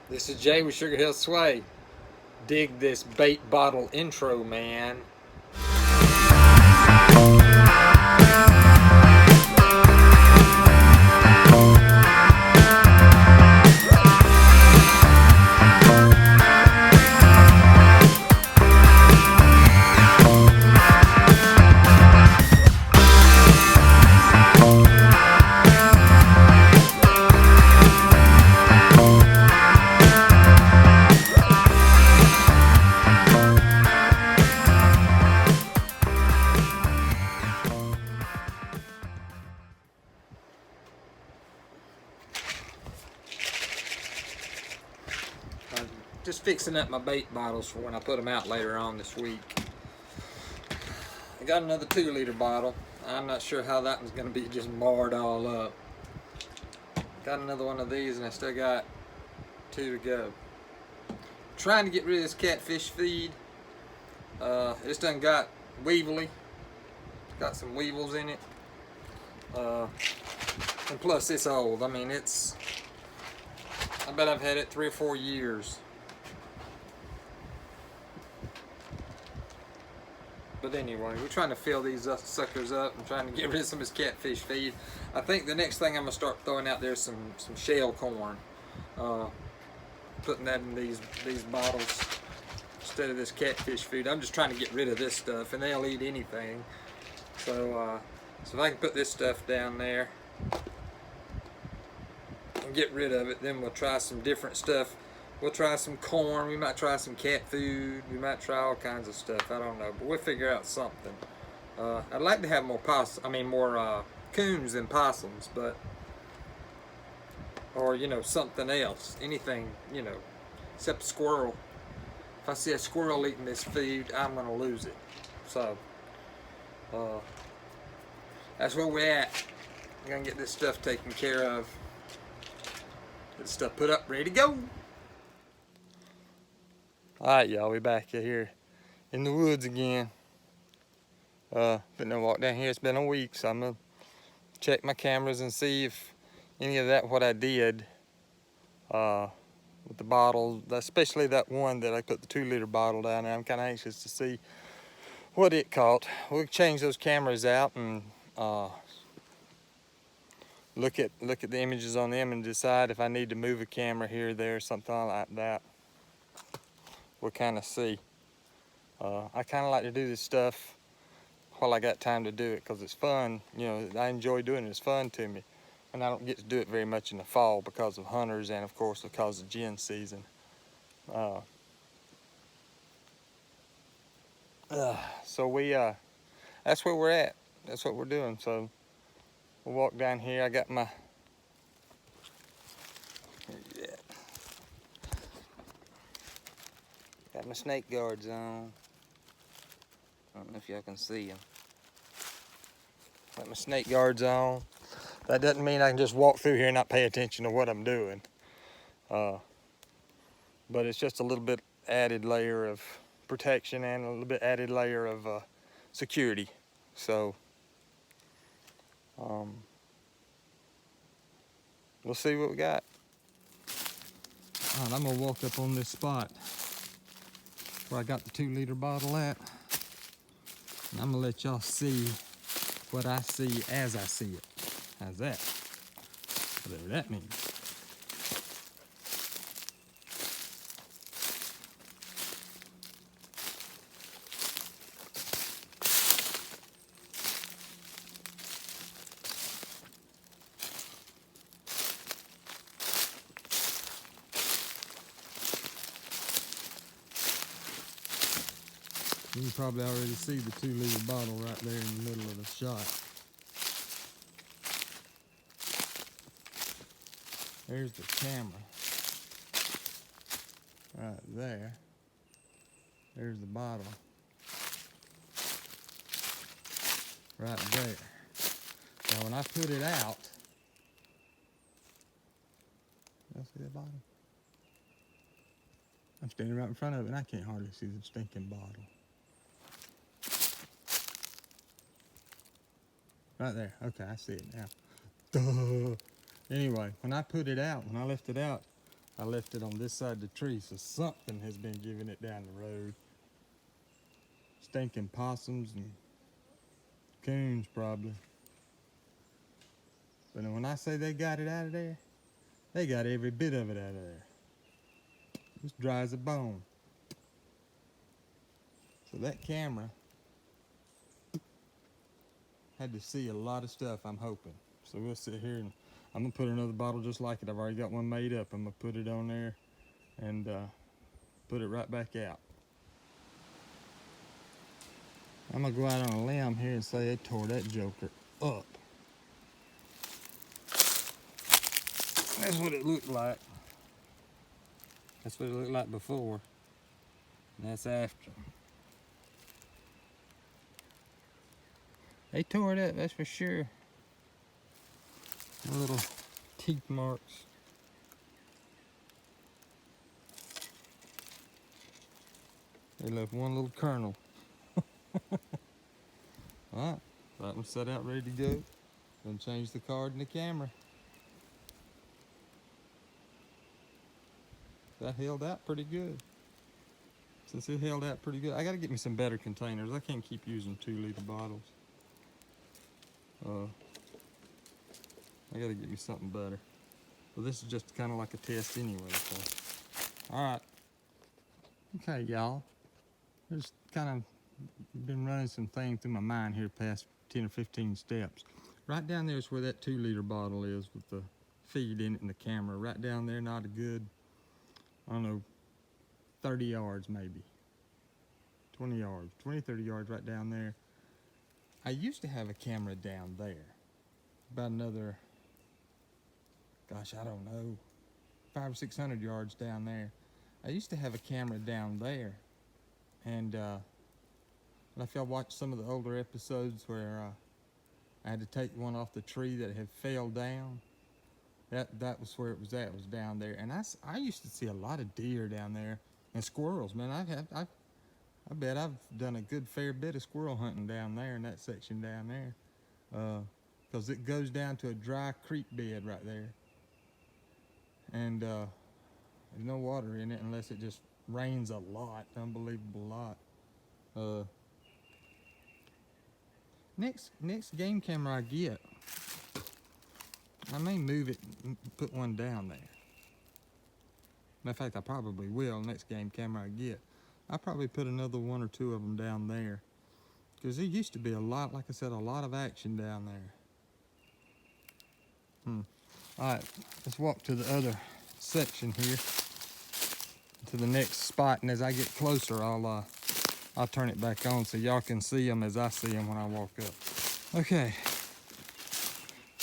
This is Jay with Sugar Hill Sway. Dig this bait bottle intro, man. Just fixing up my bait bottles for when I put them out later on this week. I got another 2-liter bottle. I'm not sure how that one's going to be just marred all up. Got another one of these and I still got 2 to go. Trying to get rid of this catfish feed. It's done got weevily. Got some weevils in it. And plus it's old. I mean, I bet I've had it 3 or 4 years. But anyway, we're trying to fill these suckers up and trying to get rid of some of this catfish feed. I think the next thing I'm going to start throwing out there is some shell corn. Putting that in these bottles instead of this catfish feed. I'm just trying to get rid of this stuff, and they'll eat anything. So if I can put this stuff down there and get rid of it, then we'll try some different stuff. We'll try some corn, we might try some cat food, we might try all kinds of stuff, I don't know, but we'll figure out something. I'd like to have more coons than possums, or something else, anything, except squirrel. If I see a squirrel eating this food, I'm gonna lose it. So, that's where we're at. I'm gonna get this stuff taken care of. Get the stuff put up, ready to go. Alright, y'all, we back here in the woods again. Been to walk down here. It's been a week, so I'm gonna check my cameras and see if any of that what I did with the bottle, especially that one that I put the 2-liter bottle down there. I'm kind of anxious to see what it caught. We'll change those cameras out and look at the images on them and decide if I need to move a camera here or there, something like that. We'll kind of see. I kind of like to do this stuff while I got time to do it because it's fun. I enjoy doing it. It's fun to me. And I don't get to do it very much in the fall because of hunters and, of course, because of gin season. So that's where we're at. That's what we're doing. So we'll walk down here. I got my... Got my snake guards on. I don't know if y'all can see them. Got my snake guards on. That doesn't mean I can just walk through here and not pay attention to what I'm doing. But it's just a little bit added layer of protection and a little bit added layer of security. So we'll see what we got. All right, I'm gonna walk up on this spot where I got the 2-liter bottle at. And I'm gonna let y'all see what I see as I see it. How's that? Whatever that means. You can probably already see the 2-liter bottle right there in the middle of the shot. There's the camera. Right there. There's the bottle. Right there. Now when I put it out, y'all see that bottle? I'm standing right in front of it and I can't hardly see the stinking bottle. Right there. Okay, I see it now. Duh. Anyway, when I put it out, when I left it out, I left it on this side of the tree, so something has been giving it down the road. Stinking possums and coons probably. But when I say they got it out of there, they got every bit of it out of there. It's dry as a bone. So that camera had to see a lot of stuff, I'm hoping. So we'll sit here and I'm gonna put another bottle just like it. I've already got one made up. I'm gonna put it on there and put it right back out. I'm gonna go out on a limb here and say they tore that joker up. That's what it looked like. That's what it looked like before. And that's after. They tore it up, that's for sure. Little teeth marks. They left one little kernel. Alright, that one's set out ready to go. Gonna change the card and the camera. That held out pretty good. Since it held out pretty good, I gotta get me some better containers. I can't keep using 2-liter bottles. I gotta get me something better. Well, this is just kind of like a test anyway. So. Alright. Okay, y'all. Just kind of been running some things through my mind here past 10 or 15 steps. Right down there is where that 2-liter bottle is with the feed in it and the camera. Right down there, not a good, I don't know, 30 yards maybe. 20 yards, 20, 30 yards right down there. I used to have a camera down there. About another, gosh, I don't know, 500 or 600 yards down there. I used to have a camera down there. And if y'all watched some of the older episodes where I had to take one off the tree that had fell down, that was where it was at. It was down there. And I used to see a lot of deer down there and squirrels. Man, I bet I've done a good fair bit of squirrel hunting down there in that section down there. Because it goes down to a dry creek bed right there. And there's no water in it unless it just rains a lot, unbelievable lot. Next game camera I get, I may move it and put one down there. Matter of fact, I probably will. Next game camera I get, I'll probably put another 1 or 2 of them down there. Because there used to be a lot, like I said, a lot of action down there. Alright, let's walk to the other section here, to the next spot, and as I get closer, I'll turn it back on so y'all can see them as I see them when I walk up. Okay,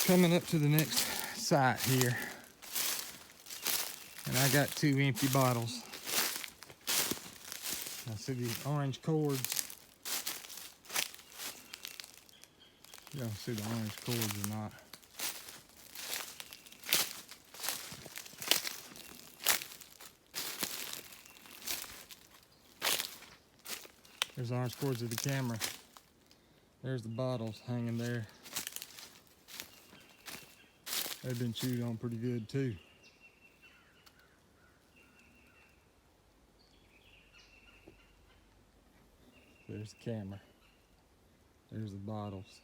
coming up to the next site here, and I got 2 empty bottles. I see these orange cords. Y'all see the orange cords or not? There's the orange cords of the camera. There's the bottles hanging there. They've been chewed on pretty good too. There's the camera. There's the bottles.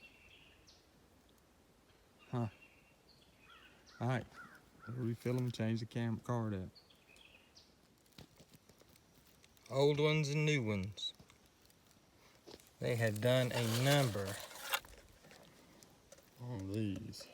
Huh. Alright, refill them, change the camera card up. Old ones and new ones. They had done a number on these.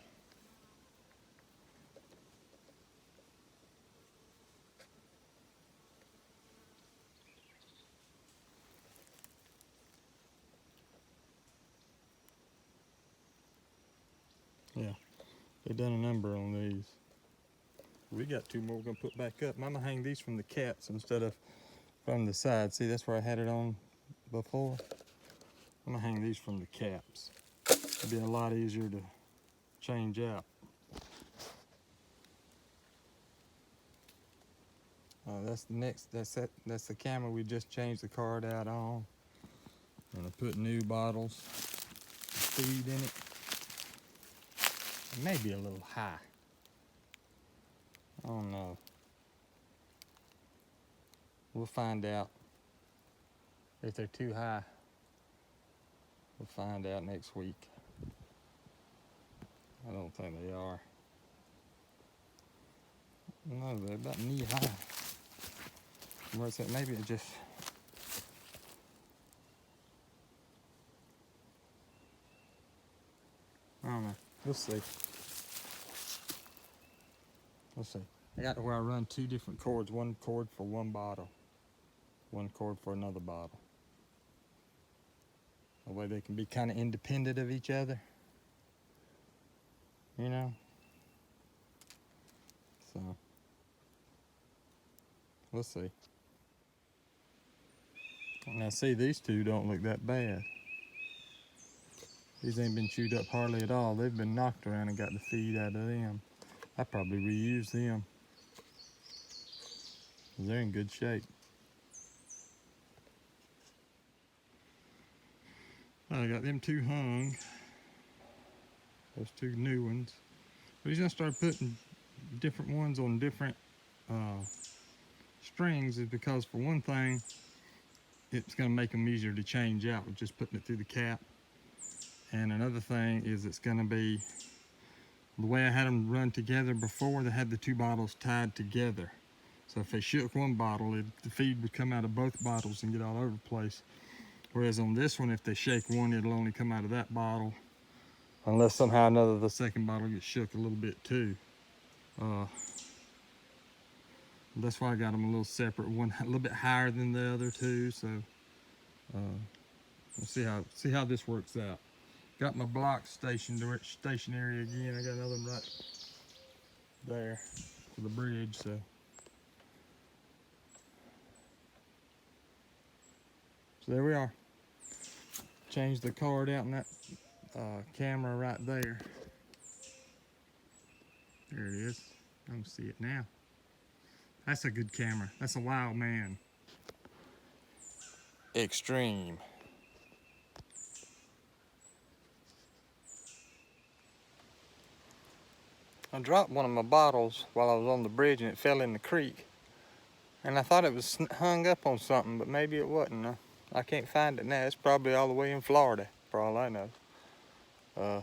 Yeah, they done a number on these. We got 2 more we're gonna put back up. I'm gonna hang these from the caps instead of from the side. See, that's where I had it on before. I'm gonna hang these from the caps. It'll be a lot easier to change out. That's the next. That's the camera we just changed the card out on. I'm gonna put new bottles, feed in it. It may be a little high. I don't know. We'll find out if they're too high. We'll find out next week. I don't think they are. No, they're about knee high. Where it's at, maybe it just. I don't know. We'll see. We'll see. I got to where I run 2 different cords. One cord for one bottle. One cord for another bottle. That way they can be kind of independent of each other. You know? So, we'll see. Now see, these 2 don't look that bad. These ain't been chewed up hardly at all. They've been knocked around and got the feed out of them. I probably reuse them. They're in good shape. I got them 2 hung. Those 2 new ones. The reason I started putting different ones on different strings is because, for one thing, it's going to make them easier to change out with just putting it through the cap. And another thing is it's going to be, the way I had them run together before, they had the 2 bottles tied together. So if they shook one bottle, the feed would come out of both bottles and get all over the place. Whereas on this one, if they shake one, it'll only come out of that bottle. Unless somehow or another the second bottle gets shook a little bit too. That's why I got them a little separate. One a little bit higher than the other 2. So we'll see how this works out. Got my block stationary again. I got another one right there for the bridge. So there we are. Change the card out in that camera right there. There it is. I don't see it now. That's a good camera. That's a Wild Man Extreme. I dropped one of my bottles while I was on the bridge and it fell in the creek. And I thought it was hung up on something, but maybe it wasn't. I can't find it now. It's probably all the way in Florida, for all I know. It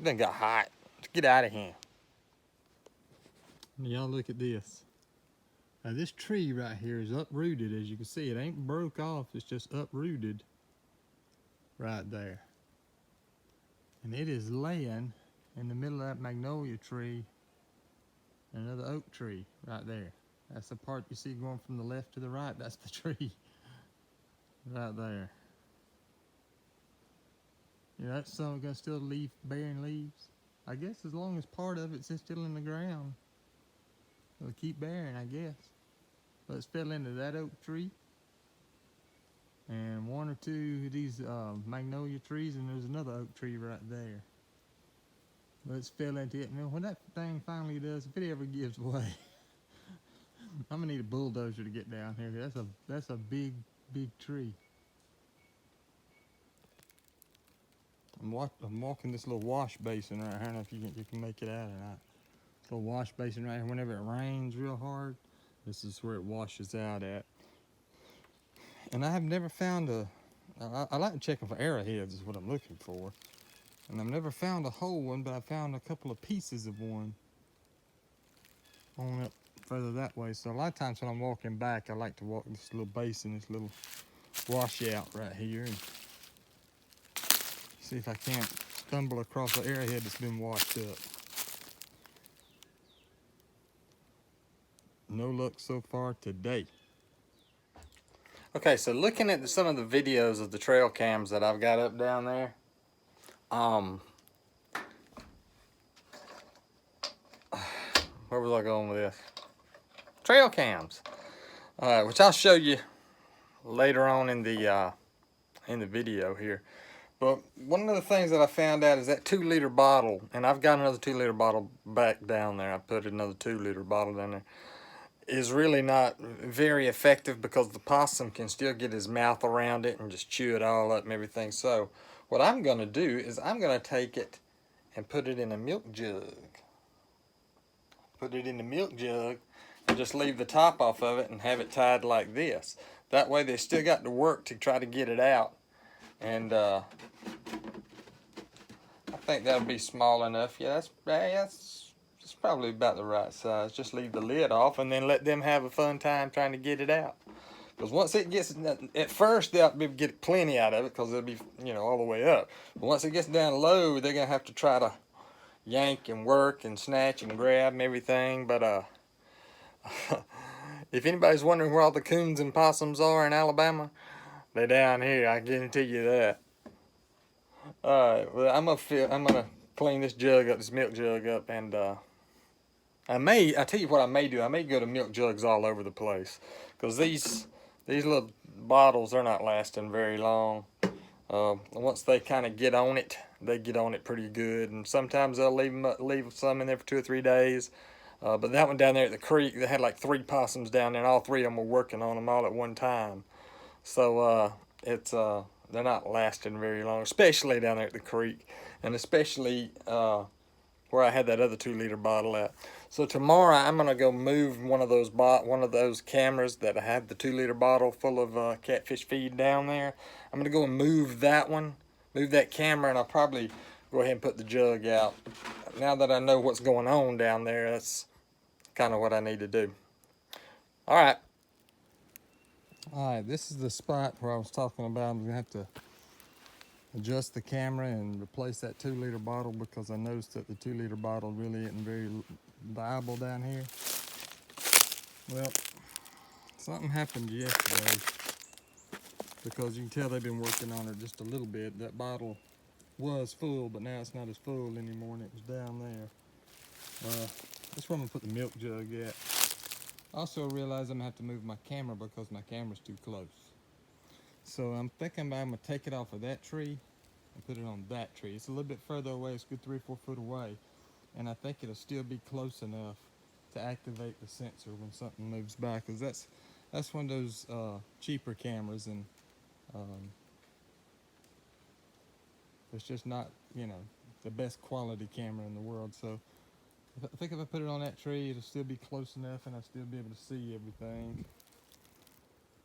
done got hot. Let's get out of here. Y'all look at this. Now this tree right here is uprooted, as you can see. It ain't broke off, it's just uprooted right there. And it is laying in the middle of that magnolia tree and another oak tree right there. That's the part you see going from the left to the right. That's the tree right there. Yeah, that's some gonna still leave bearing leaves. I guess as long as part of it's still in the ground, it'll keep bearing, I guess. But it's fell into that oak tree and 1 or 2 of these magnolia trees, and there's another oak tree right there. But it's fell into it. And when that thing finally does, if it ever gives way, I'm gonna need a bulldozer to get down here. That's a big, big tree. I'm walking this little wash basin right here. I don't know if you can make it out or not. Little wash basin right here. Whenever it rains real hard, this is where it washes out at. And I have never found I like to check for arrowheads is what I'm looking for. And I've never found a whole one, but I found a couple of pieces of one on it further that way. So a lot of times when I'm walking back, I like to walk this little basin, this little washout right here, and see if I can't stumble across an arrowhead that's been washed up. No luck so far today. Okay, so looking at some of the videos of the trail cams that I've got up down there, where was I going with this? Trail cams, which I'll show you later on in the video here. But one of the things that I found out is that 2-liter bottle, and I've got another 2-liter bottle back down there. I put another 2-liter bottle down there. Is really not very effective because the possum can still get his mouth around it and just chew it all up and everything. So what I'm going to do is I'm going to take it and put it in a milk jug. put it in the milk jug, and just leave the top off of it and have it tied like this. That way they still got to work to try to get it out. And I think that'll be small enough. Yeah, that's probably about the right size. Just leave the lid off and then let them have a fun time trying to get it out. Because once it gets, at first they'll be able to get plenty out of it because it'll be, you know, all the way up. But once it gets down low, they're going to have to try to yank and work and snatch and grab and everything. But if anybody's wondering where all the coons and possums are in Alabama, they're down here. I guarantee you that. All right, well, I'm gonna clean this jug up, this milk jug up, and I tell you what I may do. I may go to milk jugs all over the place, because these little bottles are not lasting very long. Once they kind of get on it, they get on it pretty good, and sometimes they'll leave some in there for 2 or 3 days. But that one down there at the creek, they had like 3 possums down there, and all 3 of them were working on them all at one time. So they're not lasting very long, especially down there at the creek, and especially where I had that other 2-liter bottle at. So tomorrow I'm gonna go move one of those cameras that I had the 2-liter bottle full of catfish feed down there. I'm gonna go and move that camera, and I'll probably go ahead and put the jug out. Now that I know what's going on down there, that's kind of what I need to do. All right. All right, this is the spot where I was talking about. I'm gonna have to adjust the camera and replace that 2-liter bottle, because I noticed that the 2-liter bottle really isn't very viable down here. Well, something happened yesterday, because you can tell they've been working on it just a little bit. That bottle was full, but now it's not as full anymore, and it was down there. That's where I'm gonna put the milk jug at. Also realize I'm gonna have to move my camera because my camera's too close. So I'm thinking I'm gonna take it off of that tree and put it on that tree. It's a little bit further away, it's a good 3 or 4 foot away. And I think it'll still be close enough to activate the sensor when something moves by, because that's one of those cheaper cameras, and it's just not, you know, the best quality camera in the world. So I think if I put it on that tree, it'll still be close enough, and I'll still be able to see everything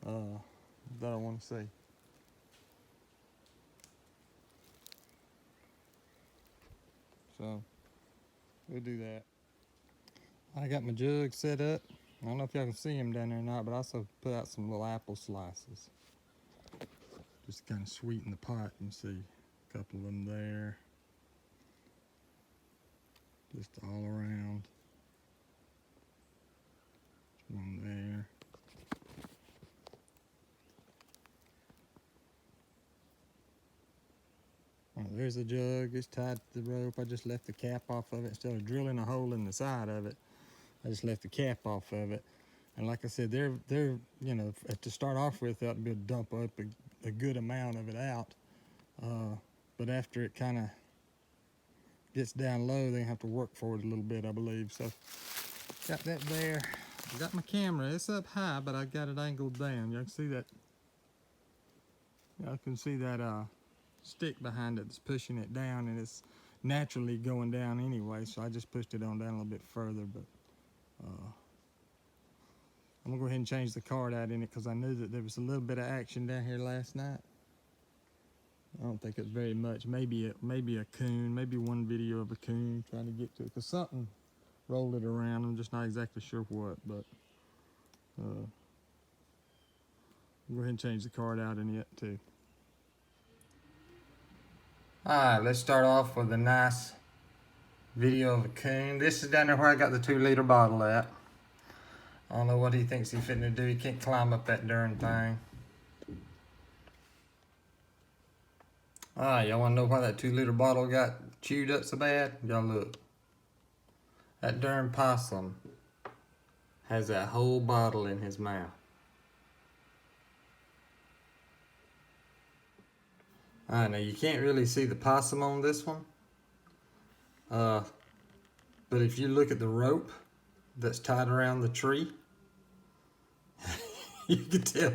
that I want to see. So we'll do that. I got my jug set up. I don't know if y'all can see them down there or not, but I also put out some little apple slices. Just to kind of sweeten the pot. You can see a couple of them there. Just all around. One there. Oh, there's the jug. It's tied to the rope. I just left the cap off of it. Instead of drilling a hole in the side of it, I just left the cap off of it. And like I said, they're you know, to start off with, that would be able to dump up a good amount of it out. But after it kind of gets down low, they have to work for it a little bit, I believe. So got that there. I got my camera. It's up high, but I got it angled down. Y'all can see that. Y'all can see that stick behind it that's pushing it down, and it's naturally going down anyway. So I just pushed it on down a little bit further. But I'm gonna go ahead and change the card out in it, because I knew that there was a little bit of action down here last night. I don't think it's very much. Maybe a coon, maybe one video of a coon trying to get to it, because something rolled it around. I'm just not exactly sure what, but I'll go ahead and change the card out in it too. Alright, let's start off with a nice video of a coon. This is down there where I got the 2-liter bottle at. I don't know what he thinks he's fitting to do. He can't climb up that darn thing. Alright, y'all want to know why that 2-liter bottle got chewed up so bad? Y'all look. That darn possum has that whole bottle in his mouth. Alright, now you can't really see the possum on this one. But if you look at the rope that's tied around the tree, you can tell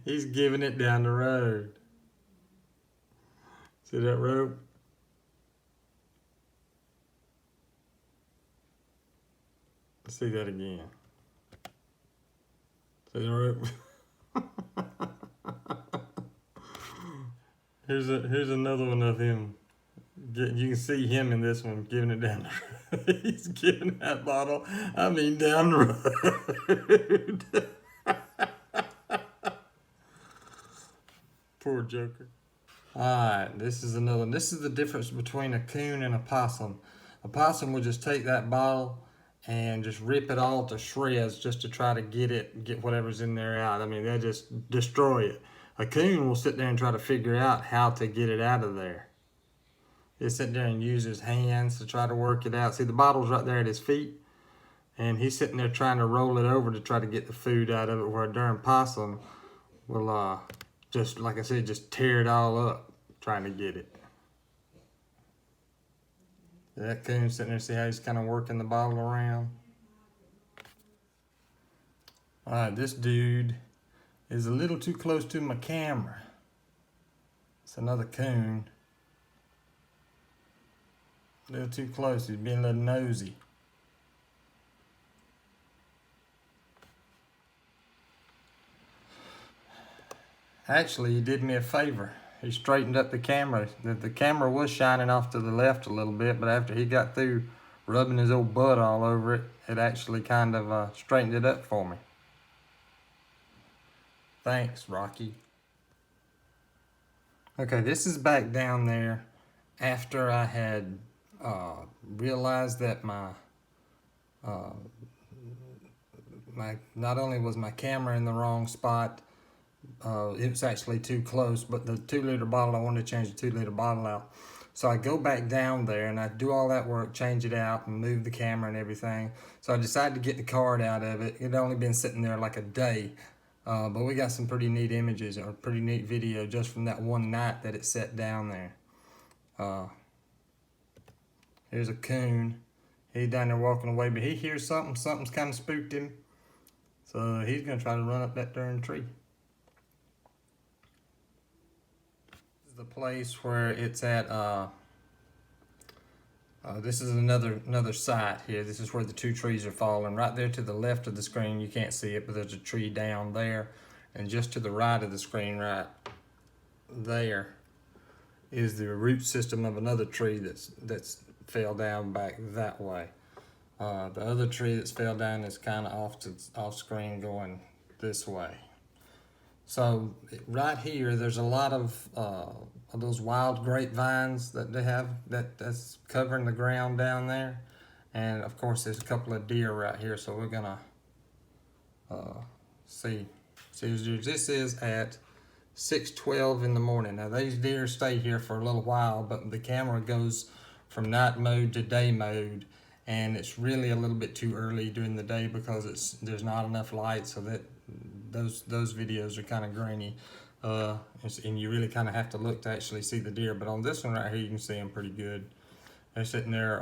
he's giving it down the road. See that rope? See that again. See the rope? Here's another one of him. You can see him in this one giving it down the road. He's giving that bottle, I mean, down the road. Poor Joker. Alright, this is another one. This is the difference between a coon and a possum. A possum will just take that bottle and just rip it all to shreds just to try to get whatever's in there out. I mean, they'll just destroy it. A coon will sit there and try to figure out how to get it out of there. He'll sit there and use his hands to try to work it out. See, the bottle's right there at his feet, and he's sitting there trying to roll it over to try to get the food out of it, where a darn possum will, just, like I said, just tear it all up trying to get it. That coon's sitting there, see how he's kind of working the bottle around? Alright, this dude is a little too close to my camera. It's another coon. A little too close, he's being a little nosy. Actually, he did me a favor. He straightened up the camera. The camera was shining off to the left a little bit, but after he got through rubbing his old butt all over it, it actually kind of straightened it up for me. Thanks, Rocky. Okay, this is back down there after I had realized that my not only was my camera in the wrong spot, it was actually too close, but the 2-liter bottle, I wanted to change the 2-liter bottle out. So I go back down there and I do all that work, change it out and move the camera and everything. So I decided to get the card out of it. It had only been sitting there like a day, but we got some pretty neat images or pretty neat video just from that one night that it sat down there. Here's a coon. He's down there walking away, but he hears something. Something's kind of spooked him. So he's going to try to run up that darn tree. This is the place where it's at. This is another site here. This is where the 2 trees are falling. Right there to the left of the screen, you can't see it, but there's a tree down there. And just to the right of the screen, right there, is the root system of another tree that's fell down back that way. The other tree that's fell down is kind of off screen going this way. So right here, there's a lot of those wild grapevines that they have that's covering the ground down there. And of course, there's a couple of deer right here. So we're gonna see these deer. This is at 6:12 in the morning. Now these deer stay here for a little while, but the camera goes from night mode to day mode, and it's really a little bit too early during the day because there's not enough light, so that those videos are kind of grainy, and you really kind of have to look to actually see the deer. But on this one right here, you can see them pretty good. They're sitting there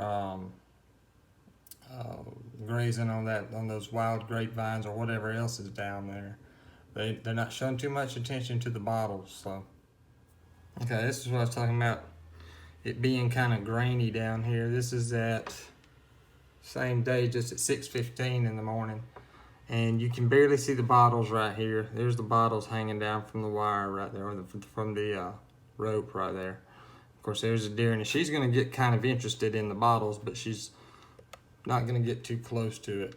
grazing on those wild grapevines or whatever else is down there. They're not showing too much attention to the bottles. So okay, this is what I was talking about, it being kind of grainy down here. This is at same day, just at 6:15 in the morning, and you can barely see the bottles right here. There's the bottles hanging down from the wire right there, or from the rope right there. Of course, there's a deer, and she's going to get kind of interested in the bottles, but she's not going to get too close to it.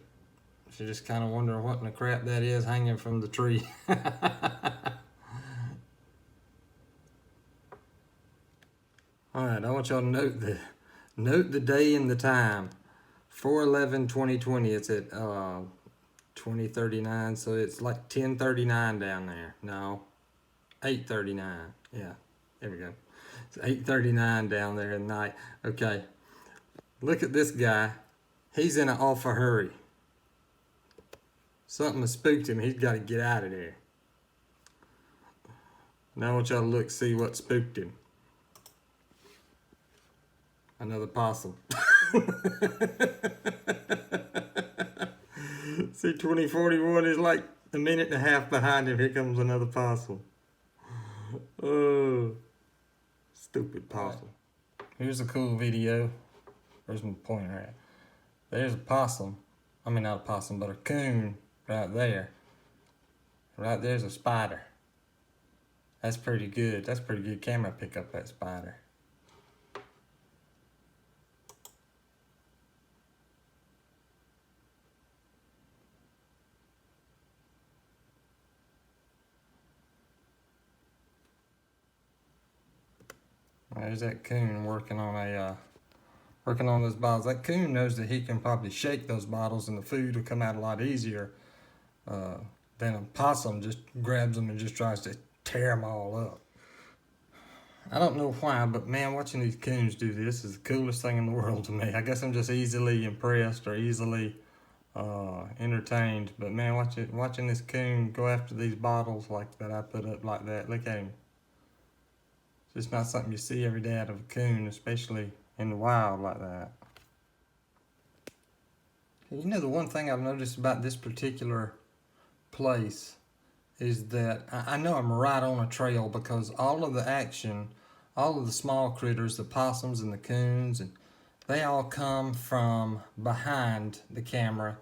She's just kind of wondering what in the crap that is hanging from the tree. All right, I want y'all to note the day and the time. 4/11/2020. It's at 20:39, so it's like 10:39 down there. No, 8:39. Yeah, there we go. It's 8:39 down there at night. Okay, look at this guy. He's in an awful hurry. Something has spooked him. He's got to get out of there. Now I want y'all to look, see what spooked him. Another possum. See, 2041 is like a minute and a half behind him. Here comes another possum. Oh, stupid possum. Here's a cool video. Where's my pointer at? There's a possum I mean, not a possum, but a coon right there. Right there's a spider. That's pretty good. That's pretty good camera pick up that spider. There's that coon working on those bottles. That coon knows that he can probably shake those bottles and the food will come out a lot easier uh, than a possum just grabs them and just tries to tear them all up. I don't know why, but man, watching these coons do this is the coolest thing in the world to me. I guess I'm just easily impressed or easily entertained. But man, watching this coon go after these bottles like that I put up like that. Look at him. It's just not something you see every day out of a coon, especially in the wild like that. You know, the one thing I've noticed about this particular place is that I know I'm right on a trail because all of the action, all of the small critters, the possums and the coons, and they all come from behind the camera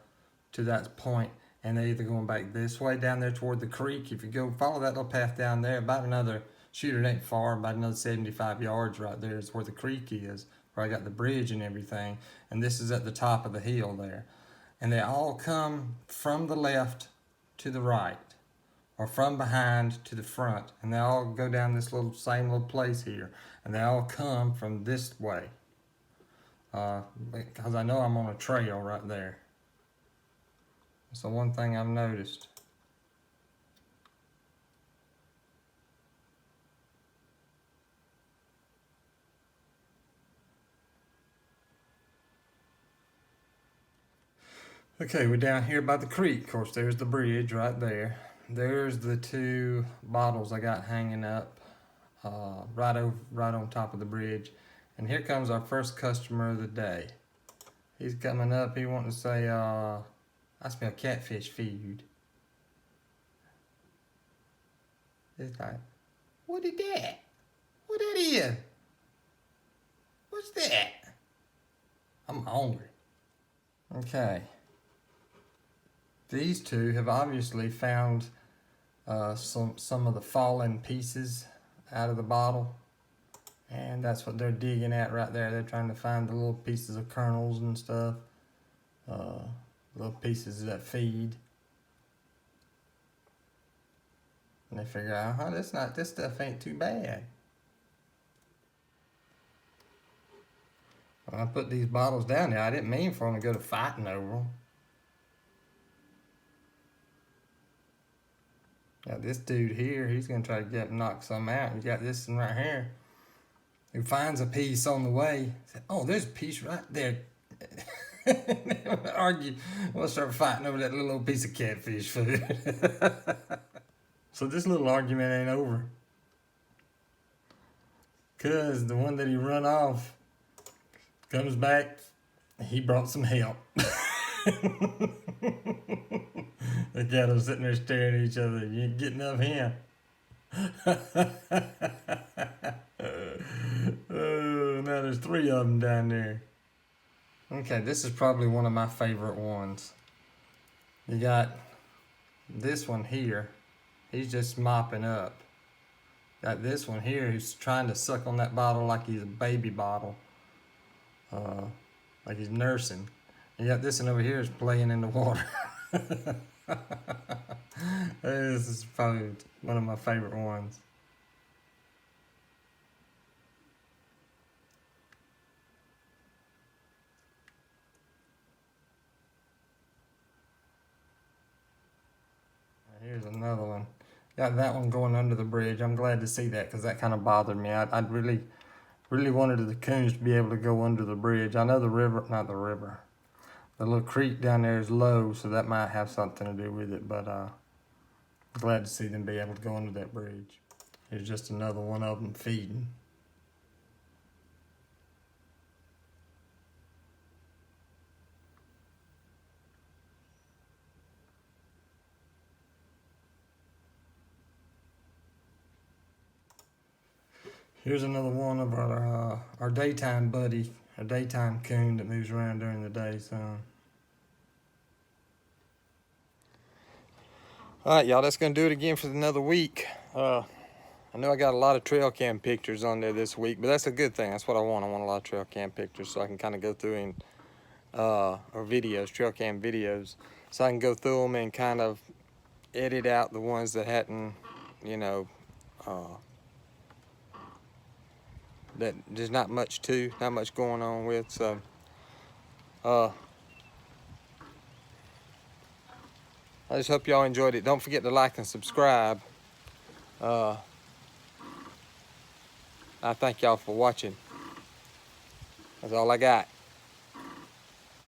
to that point, and they're either going back this way down there toward the creek. If you go follow that little path down there, about another, shoot, it ain't far, about another 75 yards right there is where the creek is, where I got the bridge and everything, and this is at the top of the hill there. And they all come from the left to the right, or from behind to the front, and they all go down this same little place here, and they all come from this way, because I know I'm on a trail right there. That's the one thing I've noticed. Okay, we're down here by the creek. Of course, there's the bridge right there. There's the two bottles I got hanging up right on top of the bridge. And here comes our first customer of the day. He's coming up. He wanting to say, I smell catfish feed. He's like, what is that? What that is? What's that? I'm hungry. Okay. These two have obviously found some of the fallen pieces out of the bottle, and that's what they're digging at right there. They're trying to find the little pieces of kernels and stuff, little pieces that feed, and they figure out, this stuff ain't too bad. When I put these bottles down there, I didn't mean for them to go to fighting over them. Got this dude here, he's gonna try to knock some out. You got this one right here, who finds a piece on the way. Said, oh, there's a piece right there. Argue, we'll start fighting over that little piece of catfish food. So this little argument ain't over, cause the one that he run off comes back. He brought some help. The cattle sitting there staring at each other. You ain't getting up here. Oh, now there's three of them down there. Okay, this is probably one of my favorite ones. You got this one here. He's just mopping up. Got this one here who's trying to suck on that bottle like he's a baby bottle. Like he's nursing. And you got this one over here is playing in the water. This is probably one of my favorite ones. Here's another one. Got that one going under the bridge. I'm glad to see that because that kind of bothered me. I'd really wanted the coons to be able to go under the bridge. I know the river, not the river. The little creek down there is low, so that might have something to do with it, but glad to see them be able to go under that bridge. Here's just another one of them feeding. Here's another one of our daytime buddy, a daytime coon that moves around during the day, so. All right, y'all, that's gonna do it again for another week. I know I got a lot of trail cam pictures on there this week, but that's a good thing. That's what I want. I want a lot of trail cam pictures so I can kind of go through and, or videos, trail cam videos, so I can go through them and kind of edit out the ones that hadn't, you know, that there's not much going on with. So, I just hope y'all enjoyed it. Don't forget to like and subscribe. I thank y'all for watching. That's all I got.